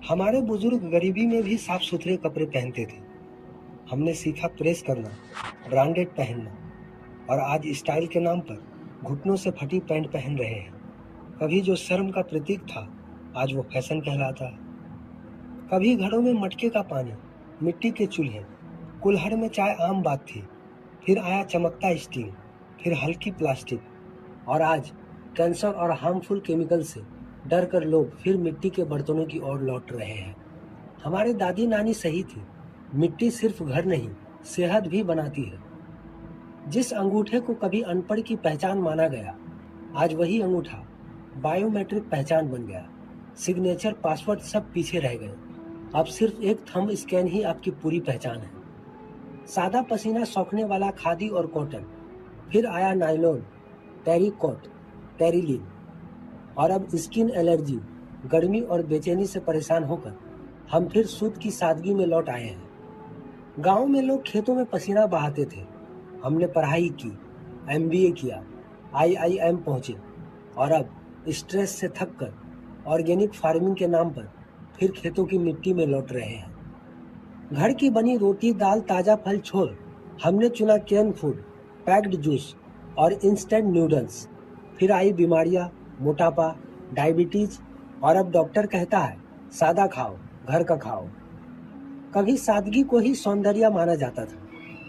हमारे बुजुर्ग गरीबी में भी साफ सुथरे कपड़े पहनते थे। हमने सीखा प्रेस करना, ब्रांडेड पहनना और आज स्टाइल के नाम पर घुटनों से फटी पैंट पहन रहे हैं। कभी जो शर्म का प्रतीक था, आज वो फैशन कहलाता है। कभी घरों में मटके का पानी, मिट्टी के चूल्हे, कुल्हड़ में चाय आम बात थी। फिर आया चमकता स्टील, फिर हल्की प्लास्टिक और आज कैंसर और हार्मफुल केमिकल से डर कर लोग फिर मिट्टी के बर्तनों की ओर लौट रहे हैं। हमारे दादी नानी सही थी, मिट्टी सिर्फ घर नहीं, सेहत भी बनाती है। जिस अंगूठे को कभी अनपढ़ की पहचान माना गया, आज वही अंगूठा बायोमेट्रिक पहचान बन गया। सिग्नेचर, पासवर्ड सब पीछे रह गए। अब सिर्फ एक थंब स्कैन ही आपकी पूरी पहचान है। सादा पसीना सोखने वाला खादी और कॉटन, फिर आया नायलॉन, टेरिकॉट, टेरिलीन और अब स्किन एलर्जी, गर्मी और बेचैनी से परेशान होकर हम फिर सूत की सादगी में लौट आए हैं। गांव में लोग खेतों में पसीना बहाते थे, हमने पढ़ाई की, एमबीए किया, आईआईएम पहुंचे और अब स्ट्रेस से थक कर ऑर्गेनिक फार्मिंग के नाम पर फिर खेतों की मिट्टी में लौट रहे हैं। घर की बनी रोटी, दाल, ताजा फल छोड़ हमने चुना कैन फूड, पैक्ड जूस और इंस्टेंट नूडल्स। फिर आई बीमारियां, मोटापा, डायबिटीज और अब डॉक्टर कहता है सादा खाओ, घर का खाओ। कभी सादगी को ही सौंदर्य माना जाता था,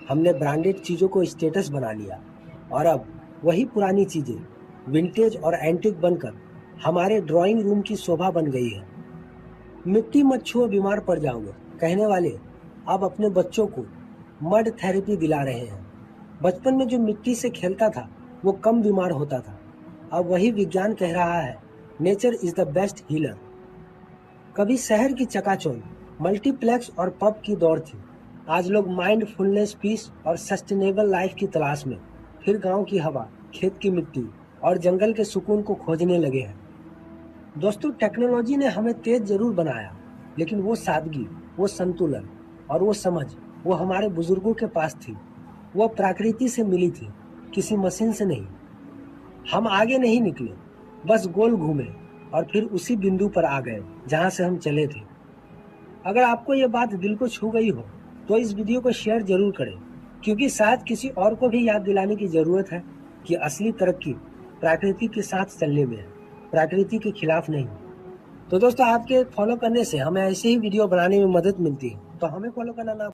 हमने ब्रांडेड चीजों को स्टेटस बना लिया और अब वही पुरानी चीजें विंटेज और एंटीक बनकर हमारे ड्राइंग रूम की शोभा बन गई है। मिट्टी मत छुओ, बीमार पड़ जाओगे कहने वाले अब अपने बच्चों को मड थेरेपी दिला रहे हैं। बचपन में जो मिट्टी से खेलता था वो कम बीमार होता था। अब वही विज्ञान कह रहा है nature is the best healer. कभी शहर की चकाचौंध, मल्टीप्लेक्स और पब की दौड़ थी, आज लोग माइंडफुलनेस, पीस और सस्टेनेबल लाइफ की तलाश में फिर गांव की हवा, खेत की मिट्टी और जंगल के सुकून को खोजने लगे हैं। दोस्तों, टेक्नोलॉजी ने हमें तेज जरूर बनाया, लेकिन वो सादगी, वो संतुलन और वो समझ वो हमारे बुजुर्गों के पास थी। वो प्रकृति से मिली थी, किसी मशीन से नहीं। हम आगे नहीं निकले, बस गोल घूमे और फिर उसी बिंदु पर आ गए जहां से हम चले थे। अगर आपको ये बात दिल को छू गई हो तो इस वीडियो को शेयर जरूर करें, क्योंकि शायद किसी और को भी याद दिलाने की जरूरत है कि असली तरक्की प्रकृति के साथ चलने में है, प्रकृति के खिलाफ नहीं। तो दोस्तों, आपके फॉलो करने से हमें ऐसे ही वीडियो बनाने में मदद मिलती है, तो हमें फॉलो करना ना